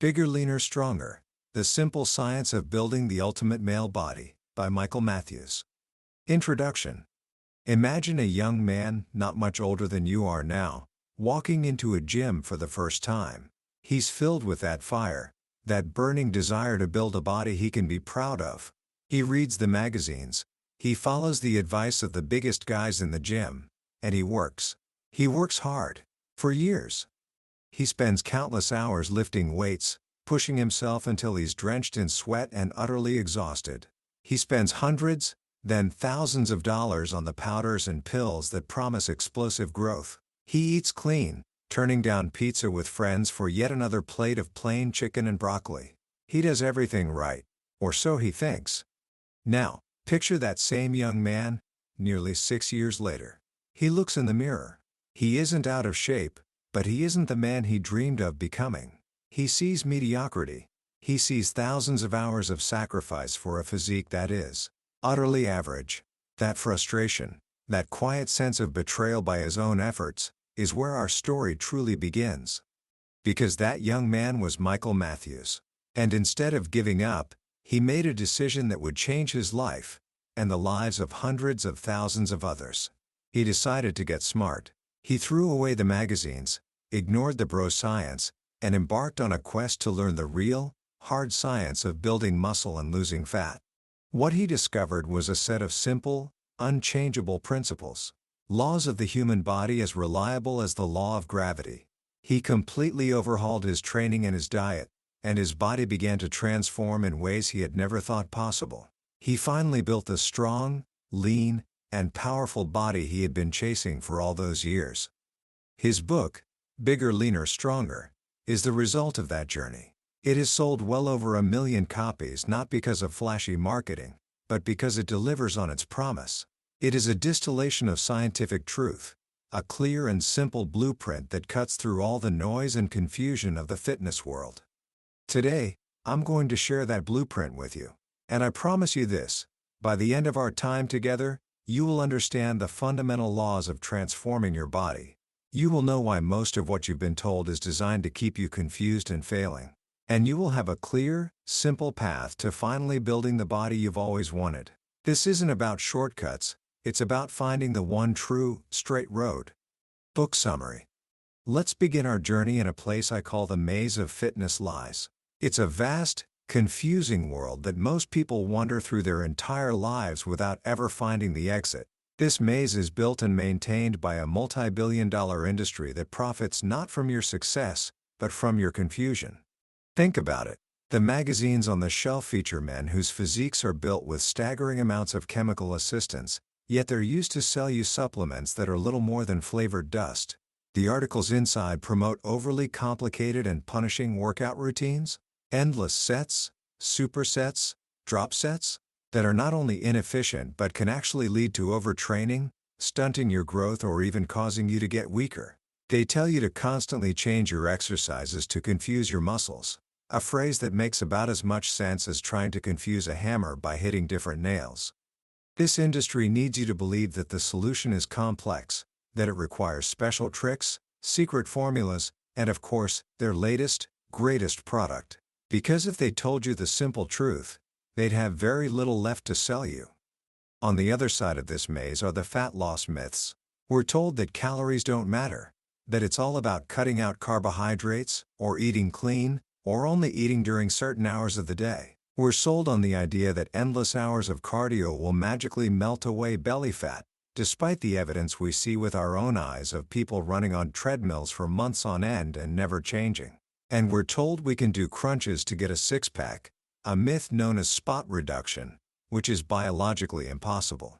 Bigger, Leaner, Stronger. The Simple Science of Building the Ultimate Male Body, by Michael Matthews. Introduction. Imagine a young man, not much older than you are now, walking into a gym for the first time. He's filled with that fire, that burning desire to build a body he can be proud of. He reads the magazines, he follows the advice of the biggest guys in the gym, and he works. He works hard. For years. He spends countless hours lifting weights, pushing himself until he's drenched in sweat and utterly exhausted. He spends hundreds, then thousands of dollars on the powders and pills that promise explosive growth. He eats clean, turning down pizza with friends for yet another plate of plain chicken and broccoli. He does everything right, or so he thinks. Now, picture that same young man, nearly 6 years later. He looks in the mirror. He isn't out of shape, but he isn't the man he dreamed of becoming. He sees mediocrity. He sees thousands of hours of sacrifice for a physique that is utterly average. That frustration, that quiet sense of betrayal by his own efforts, is where our story truly begins. Because that young man was Michael Matthews. And instead of giving up, he made a decision that would change his life, and the lives of hundreds of thousands of others. He decided to get smart. He threw away the magazines, ignored the bro science, and embarked on a quest to learn the real, hard science of building muscle and losing fat. What he discovered was a set of simple, unchangeable principles. Laws of the human body as reliable as the law of gravity. He completely overhauled his training and his diet, and his body began to transform in ways he had never thought possible. He finally built the strong, lean, and powerful body he had been chasing for all those years. His book, Bigger, Leaner, Stronger, is the result of that journey. It has sold well over 1 million copies not because of flashy marketing, but because it delivers on its promise. It is a distillation of scientific truth, a clear and simple blueprint that cuts through all the noise and confusion of the fitness world. Today, I'm going to share that blueprint with you. And I promise you this, by the end of our time together, you will understand the fundamental laws of transforming your body. You will know why most of what you've been told is designed to keep you confused and failing. And you will have a clear, simple path to finally building the body you've always wanted. This isn't about shortcuts, it's about finding the one true, straight road. Book summary. Let's begin our journey in a place I call the maze of fitness lies. It's a vast, confusing world that most people wander through their entire lives without ever finding the exit. This maze is built and maintained by a multi-billion-dollar industry that profits not from your success, but from your confusion. Think about it. The magazines on the shelf feature men whose physiques are built with staggering amounts of chemical assistance, yet they're used to sell you supplements that are little more than flavored dust. The articles inside promote overly complicated and punishing workout routines, endless sets, supersets, drop sets, that are not only inefficient but can actually lead to overtraining, stunting your growth, or even causing you to get weaker. They tell you to constantly change your exercises to confuse your muscles, a phrase that makes about as much sense as trying to confuse a hammer by hitting different nails. This industry needs you to believe that the solution is complex, that it requires special tricks, secret formulas, and of course, their latest, greatest product. Because if they told you the simple truth, they'd have very little left to sell you. On the other side of this maze are the fat loss myths. We're told that calories don't matter, that it's all about cutting out carbohydrates, or eating clean, or only eating during certain hours of the day. We're sold on the idea that endless hours of cardio will magically melt away belly fat, despite the evidence we see with our own eyes of people running on treadmills for months on end and never changing. And we're told we can do crunches to get a six-pack, a myth known as spot reduction, which is biologically impossible.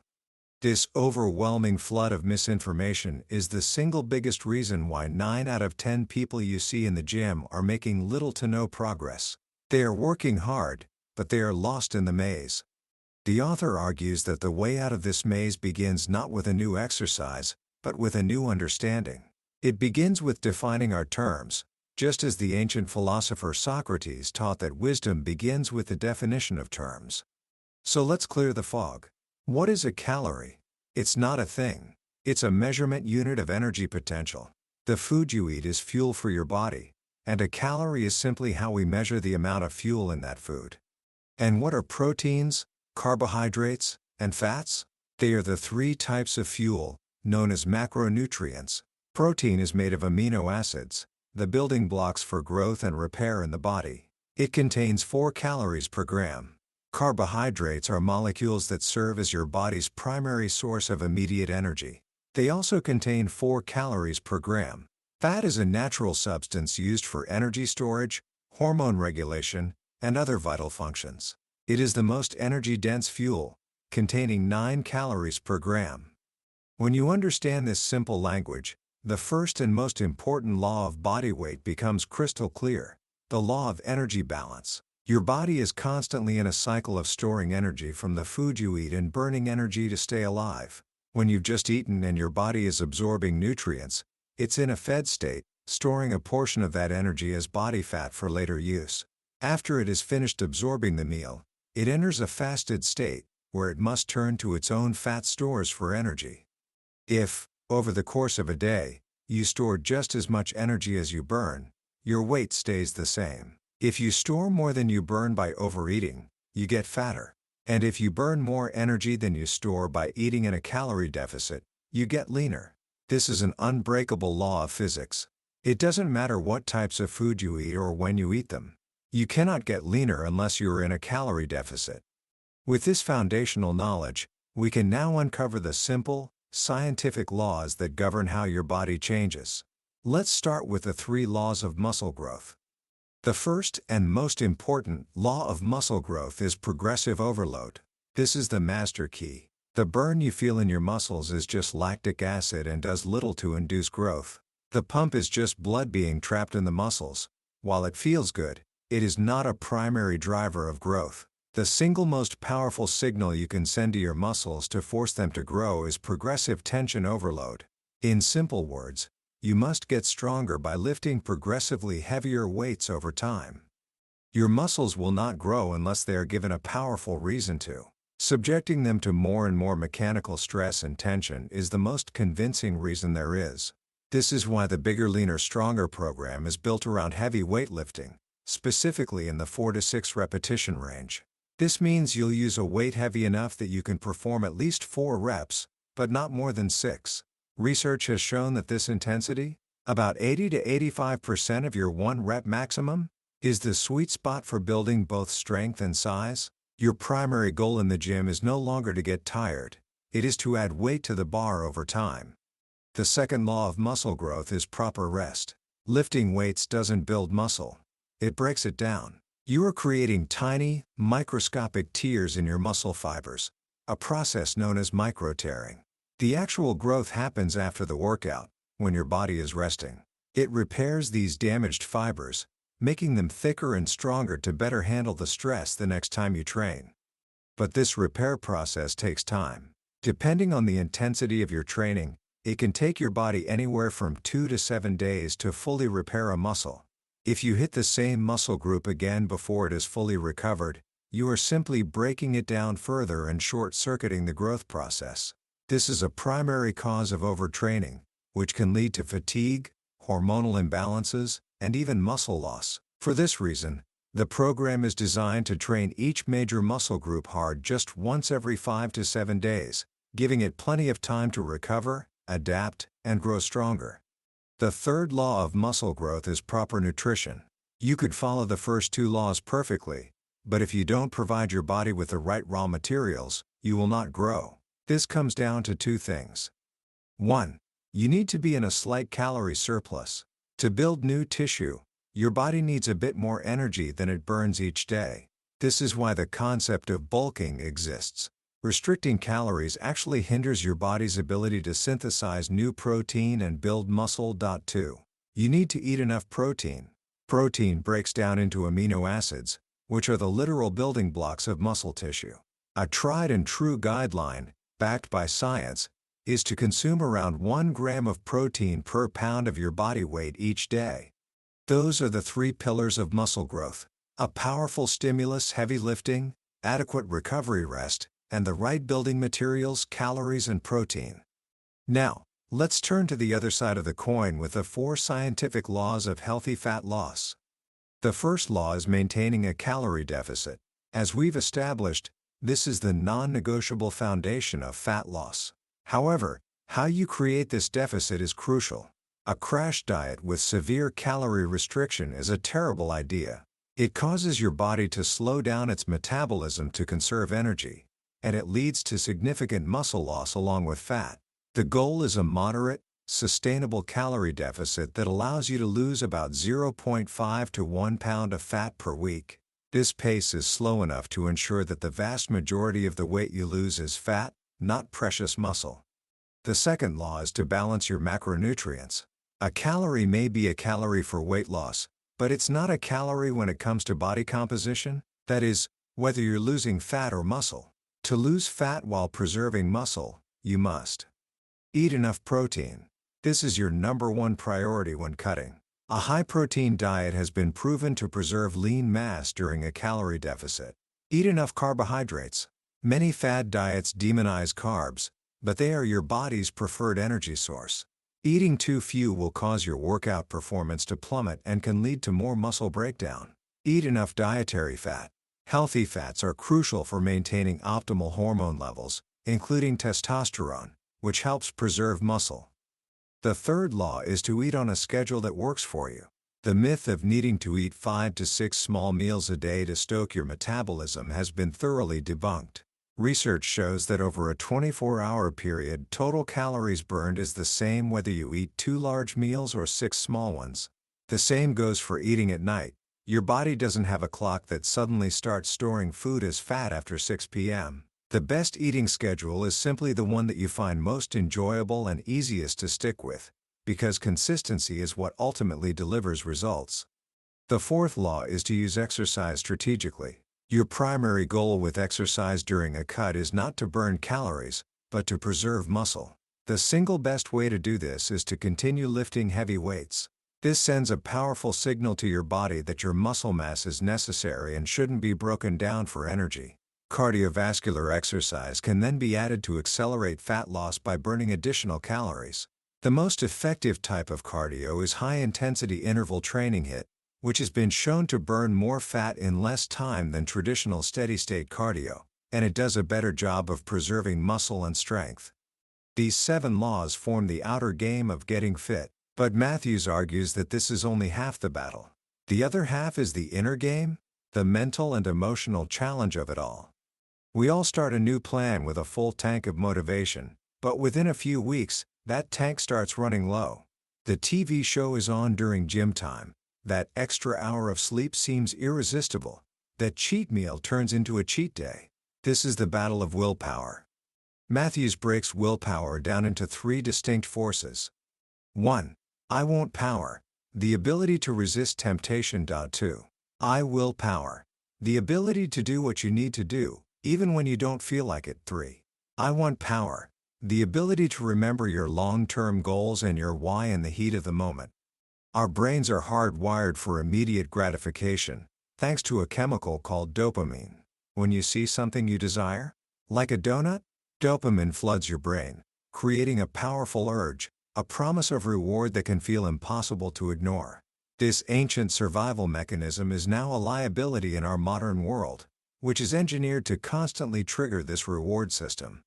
This overwhelming flood of misinformation is the single biggest reason why 9 out of 10 people you see in the gym are making little to no progress. They are working hard, but they are lost in the maze. The author argues that the way out of this maze begins not with a new exercise, but with a new understanding. It begins with defining our terms, just as the ancient philosopher Socrates taught that wisdom begins with the definition of terms. So let's clear the fog. What is a calorie? It's not a thing. It's a measurement unit of energy potential. The food you eat is fuel for your body. and a calorie is simply how we measure the amount of fuel in that food. And what are proteins, carbohydrates, and fats? They are the three types of fuel, known as macronutrients. Protein is made of amino acids, the building blocks for growth and repair in the body. It contains 4 calories per gram. Carbohydrates are molecules that serve as your body's primary source of immediate energy. They also contain 4 calories per gram. Fat is a natural substance used for energy storage, hormone regulation, and other vital functions. It is the most energy-dense fuel, containing 9 calories per gram. When you understand this simple language, the first and most important law of body weight becomes crystal clear: the law of energy balance. Your body is constantly in a cycle of storing energy from the food you eat and burning energy to stay alive. When you've just eaten and your body is absorbing nutrients, it's in a fed state, storing a portion of that energy as body fat for later use. After it is finished absorbing the meal, it enters a fasted state, where it must turn to its own fat stores for energy. If, over the course of a day, you store just as much energy as you burn, your weight stays the same. If you store more than you burn by overeating, you get fatter. And if you burn more energy than you store by eating in a calorie deficit, you get leaner. This is an unbreakable law of physics. It doesn't matter what types of food you eat or when you eat them. You cannot get leaner unless you are in a calorie deficit. With this foundational knowledge, we can now uncover the simple, scientific laws that govern how your body changes. Let's start with the 3 laws of muscle growth. The first and most important law of muscle growth is progressive overload. This is the master key. The burn you feel in your muscles is just lactic acid and does little to induce growth. The pump is just blood being trapped in the muscles. While it feels good, it is not a primary driver of growth. The single most powerful signal you can send to your muscles to force them to grow is progressive tension overload. In simple words, you must get stronger by lifting progressively heavier weights over time. Your muscles will not grow unless they are given a powerful reason to. Subjecting them to more and more mechanical stress and tension is the most convincing reason there is. This is why the Bigger, Leaner, Stronger program is built around heavy weightlifting, specifically in the 4 to 6 repetition range. This means you'll use a weight heavy enough that you can perform at least 4 reps, but not more than 6. Research has shown that this intensity, about 80 to 85% of your 1 rep maximum, is the sweet spot for building both strength and size. Your primary goal in the gym is no longer to get tired, it is to add weight to the bar over time. The second law of muscle growth is proper rest. Lifting weights doesn't build muscle, it breaks it down. You are creating tiny, microscopic tears in your muscle fibers, a process known as micro-tearing. The actual growth happens after the workout, when your body is resting. It repairs these damaged fibers, making them thicker and stronger to better handle the stress the next time you train. But this repair process takes time. Depending on the intensity of your training, it can take your body anywhere from 2 to 7 days to fully repair a muscle. If you hit the same muscle group again before it is fully recovered, you are simply breaking it down further and short-circuiting the growth process. This is a primary cause of overtraining, which can lead to fatigue, hormonal imbalances, and even muscle loss. For this reason, the program is designed to train each major muscle group hard just once every 5 to 7 days, giving it plenty of time to recover, adapt, and grow stronger. The third law of muscle growth is proper nutrition. You could follow the first 2 laws perfectly, but if you don't provide your body with the right raw materials, you will not grow. This comes down to 2 things. 1. You need to be in a slight calorie surplus. To build new tissue, your body needs a bit more energy than it burns each day. This is why the concept of bulking exists. Restricting calories actually hinders your body's ability to synthesize new protein and build muscle. 2. You need to eat enough protein. Protein breaks down into amino acids, which are the literal building blocks of muscle tissue. A tried and true guideline, backed by science, is to consume around 1 gram of protein per pound of your body weight each day. Those are the 3 pillars of muscle growth: a powerful stimulus, heavy lifting, adequate recovery rest, and the right building materials, calories, and protein. Now, Let's turn to the other side of the coin with the 4 scientific laws of healthy fat loss. The first law is maintaining a calorie deficit. As we've established, this is the non-negotiable foundation of fat loss. However, how you create this deficit is crucial. A crash diet with severe calorie restriction is a terrible idea. It causes your body to slow down its metabolism to conserve energy, and it leads to significant muscle loss along with fat. The goal is a moderate, sustainable calorie deficit that allows you to lose about 0.5 to 1 pound of fat per week. This pace is slow enough to ensure that the vast majority of the weight you lose is fat, not precious muscle. The second law is to balance your macronutrients. A calorie may be a calorie for weight loss, but it's not a calorie when it comes to body composition, that is, whether you're losing fat or muscle. To lose fat while preserving muscle, you must eat enough protein. This is your #1 priority when cutting. A high-protein diet has been proven to preserve lean mass during a calorie deficit. Eat enough carbohydrates. Many fad diets demonize carbs, but they are your body's preferred energy source. Eating too few will cause your workout performance to plummet and can lead to more muscle breakdown. Eat enough dietary fat. Healthy fats are crucial for maintaining optimal hormone levels, including testosterone, which helps preserve muscle. The third law is to eat on a schedule that works for you. The myth of needing to eat 5 to 6 small meals a day to stoke your metabolism has been thoroughly debunked. Research shows that over a 24-hour period, total calories burned is the same whether you eat 2 large meals or 6 small ones. The same goes for eating at night. Your body doesn't have a clock that suddenly starts storing food as fat after 6 p.m. The best eating schedule is simply the one that you find most enjoyable and easiest to stick with, because consistency is what ultimately delivers results. The fourth law is to use exercise strategically. Your primary goal with exercise during a cut is not to burn calories, but to preserve muscle. The single best way to do this is to continue lifting heavy weights. This sends a powerful signal to your body that your muscle mass is necessary and shouldn't be broken down for energy. Cardiovascular exercise can then be added to accelerate fat loss by burning additional calories. The most effective type of cardio is high-intensity interval training HIIT, which has been shown to burn more fat in less time than traditional steady-state cardio, and it does a better job of preserving muscle and strength. These 7 laws form the outer game of getting fit, but Matthews argues that this is only half the battle. The other half is the inner game, the mental and emotional challenge of it all. We all start a new plan with a full tank of motivation, but within a few weeks, that tank starts running low. The TV show is on during gym time. That extra hour of sleep seems irresistible. That cheat meal turns into a cheat day. This is the battle of willpower. Matthews breaks willpower down into 3 distinct forces. 1. I won't power. The ability to resist temptation. 2. I will power. The ability to do what you need to do, even when you don't feel like it. 3. I want power. The ability to remember your long-term goals and your why in the heat of the moment. Our brains are hardwired for immediate gratification, thanks to a chemical called dopamine. When you see something you desire, like a donut, dopamine floods your brain, creating a powerful urge, a promise of reward that can feel impossible to ignore. This ancient survival mechanism is now a liability in our modern world, which is engineered to constantly trigger this reward system.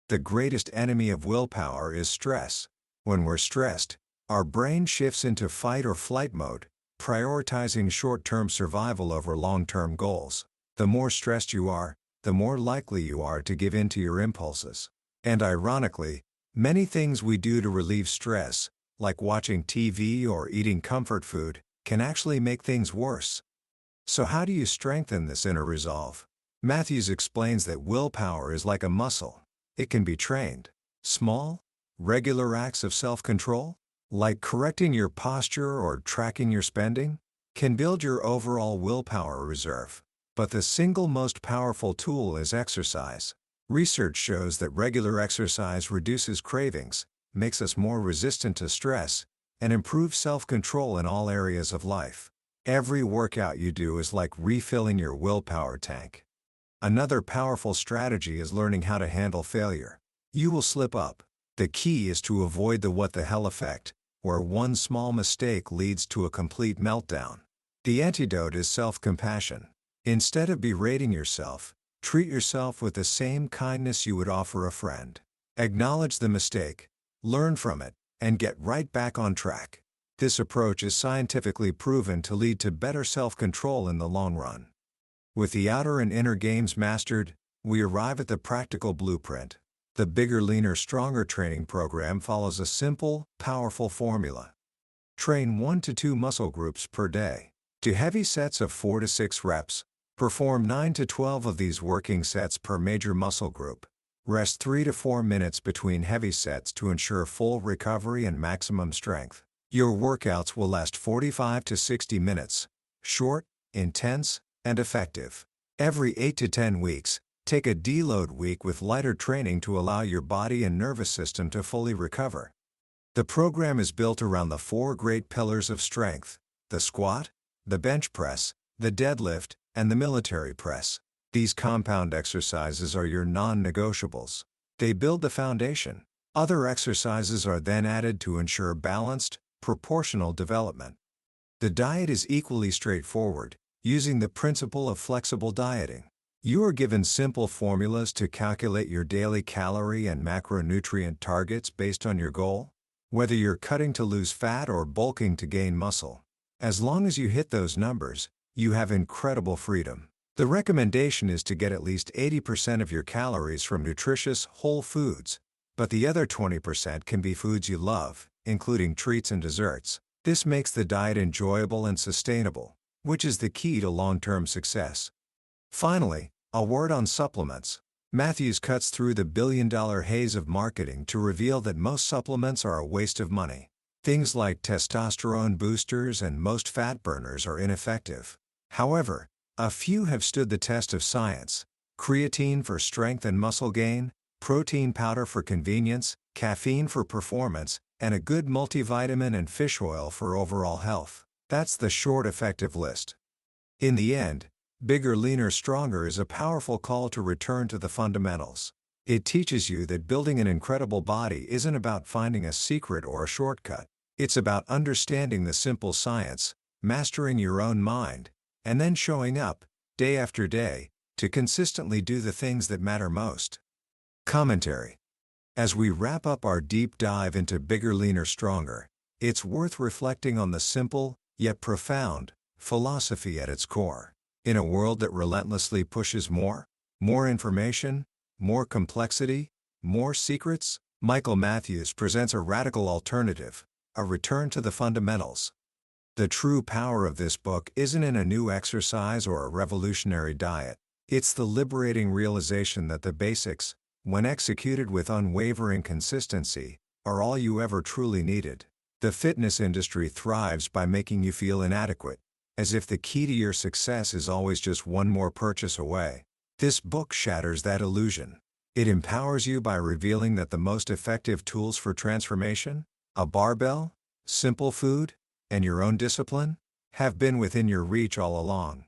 The greatest enemy of willpower is stress. When we're stressed, our brain shifts into fight or flight mode, prioritizing short-term survival over long-term goals. The more stressed you are, the more likely you are to give in to your impulses. And ironically, many things we do to relieve stress, like watching TV or eating comfort food, can actually make things worse. So how do you strengthen this inner resolve? Matthews explains that willpower is like a muscle. It can be trained. Small, regular acts of self-control, like correcting your posture or tracking your spending, can build your overall willpower reserve. But the single most powerful tool is exercise. Research shows that regular exercise reduces cravings, makes us more resistant to stress, and improves self-control in all areas of life. Every workout you do is like refilling your willpower tank. Another powerful strategy is learning how to handle failure. You will slip up. The key is to avoid the what the hell effect, where one small mistake leads to a complete meltdown. The antidote is self-compassion. Instead of berating yourself, treat yourself with the same kindness you would offer a friend. Acknowledge the mistake, learn from it, and get right back on track. This approach is scientifically proven to lead to better self-control in the long run. With the outer and inner games mastered, we arrive at the practical blueprint. The Bigger, Leaner, Stronger training program follows a simple, powerful formula. Train 1 to 2 muscle groups per day. Do heavy sets of 4 to 6 reps. Perform 9 to 12 of these working sets per major muscle group. Rest 3 to 4 minutes between heavy sets to ensure full recovery and maximum strength. Your workouts will last 45 to 60 minutes. Short, intense, and effective. Every 8 to 10 weeks, take a deload week with lighter training to allow your body and nervous system to fully recover. The program is built around the 4 great pillars of strength: the squat, the bench press, the deadlift, and the military press. These compound exercises are your non-negotiables. They build the foundation. Other exercises are then added to ensure balanced, proportional development. The diet is equally straightforward, using the principle of flexible dieting. You are given simple formulas to calculate your daily calorie and macronutrient targets based on your goal, whether you're cutting to lose fat or bulking to gain muscle. As long as you hit those numbers, you have incredible freedom. The recommendation is to get at least 80% of your calories from nutritious, whole foods, but the other 20% can be foods you love, including treats and desserts. This makes the diet enjoyable and sustainable, which is the key to long-term success. Finally, a word on supplements. Matthews cuts through the billion-dollar haze of marketing to reveal that most supplements are a waste of money. Things like testosterone boosters and most fat burners are ineffective. However, a few have stood the test of science: creatine for strength and muscle gain, protein powder for convenience, caffeine for performance, and a good multivitamin and fish oil for overall health. That's the short, effective list. In the end, Bigger, Leaner, Stronger is a powerful call to return to the fundamentals. It teaches you that building an incredible body isn't about finding a secret or a shortcut. It's about understanding the simple science, mastering your own mind, and then showing up, day after day, to consistently do the things that matter most. Commentary. As we wrap up our deep dive into Bigger, Leaner, Stronger, it's worth reflecting on the simple, yet profound, philosophy at its core. In a world that relentlessly pushes more information, more complexity, more secrets, Michael Matthews presents a radical alternative: a return to the fundamentals. The true power of this book isn't in a new exercise or a revolutionary diet. It's the liberating realization that the basics, when executed with unwavering consistency, are all you ever truly needed. The fitness industry thrives by making you feel inadequate, as if the key to your success is always just one more purchase away. This book shatters that illusion. It empowers you by revealing that the most effective tools for transformation, a barbell, simple food, and your own discipline, have been within your reach all along.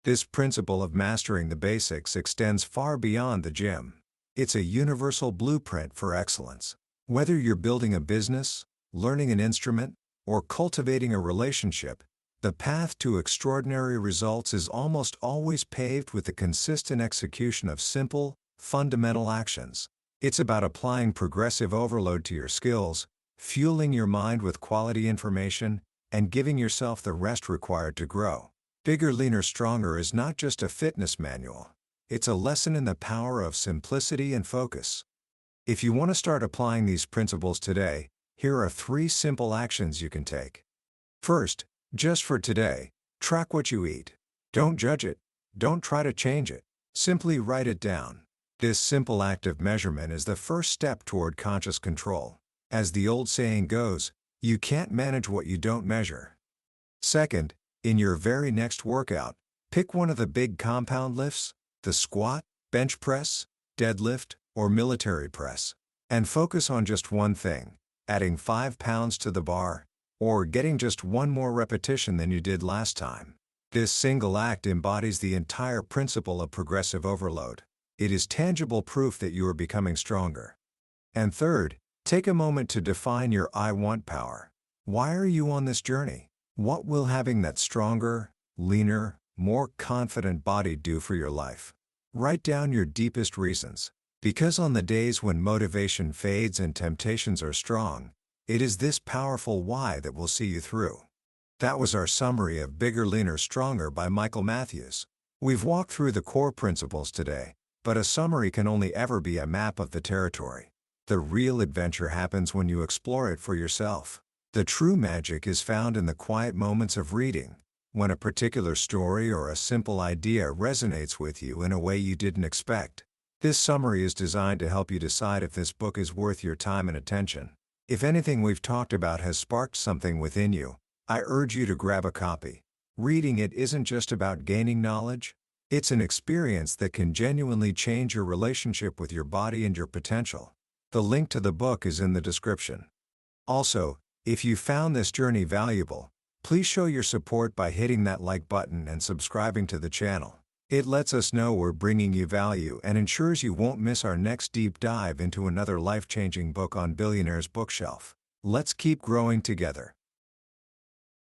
This principle of mastering the basics extends far beyond the gym. It's a universal blueprint for excellence. Whether you're building a business, learning an instrument, or cultivating a relationship, the path to extraordinary results is almost always paved with the consistent execution of simple, fundamental actions. It's about applying progressive overload to your skills, fueling your mind with quality information, and giving yourself the rest required to grow. Bigger, Leaner, Stronger is not just a fitness manual. It's a lesson in the power of simplicity and focus. If you want to start applying these principles today, here are 3 simple actions you can take. First, just for today, track what you eat. Don't judge it. Don't try to change it. Simply write it down. This simple act of measurement is the first step toward conscious control. As the old saying goes, you can't manage what you don't measure. Second, in your very next workout, pick one of the big compound lifts, the squat, bench press, deadlift, or military press, and focus on just one thing: adding 5 pounds to the bar, or getting just one more repetition than you did last time. This single act embodies the entire principle of progressive overload. It is tangible proof that you are becoming stronger. And third, Take a moment to define your I want power. Why are you on this journey? What will having that stronger, leaner, more confident body do for your life? Write down your deepest reasons. Because on the days when motivation fades and temptations are strong, it is this powerful why that will see you through. That was our summary of Bigger, Leaner, Stronger by Michael Matthews. We've walked through the core principles today, but a summary can only ever be a map of the territory. The real adventure happens when you explore it for yourself. The true magic is found in the quiet moments of reading, when a particular story or a simple idea resonates with you in a way you didn't expect. This summary is designed to help you decide if this book is worth your time and attention. If anything we've talked about has sparked something within you, I urge you to grab a copy. Reading it isn't just about gaining knowledge, it's an experience that can genuinely change your relationship with your body and your potential. The link to the book is in the description. Also, if you found this journey valuable, please show your support by hitting that like button and subscribing to the channel. It lets us know we're bringing you value and ensures you won't miss our next deep dive into another life-changing book on Billionaire's Bookshelf. Let's keep growing together.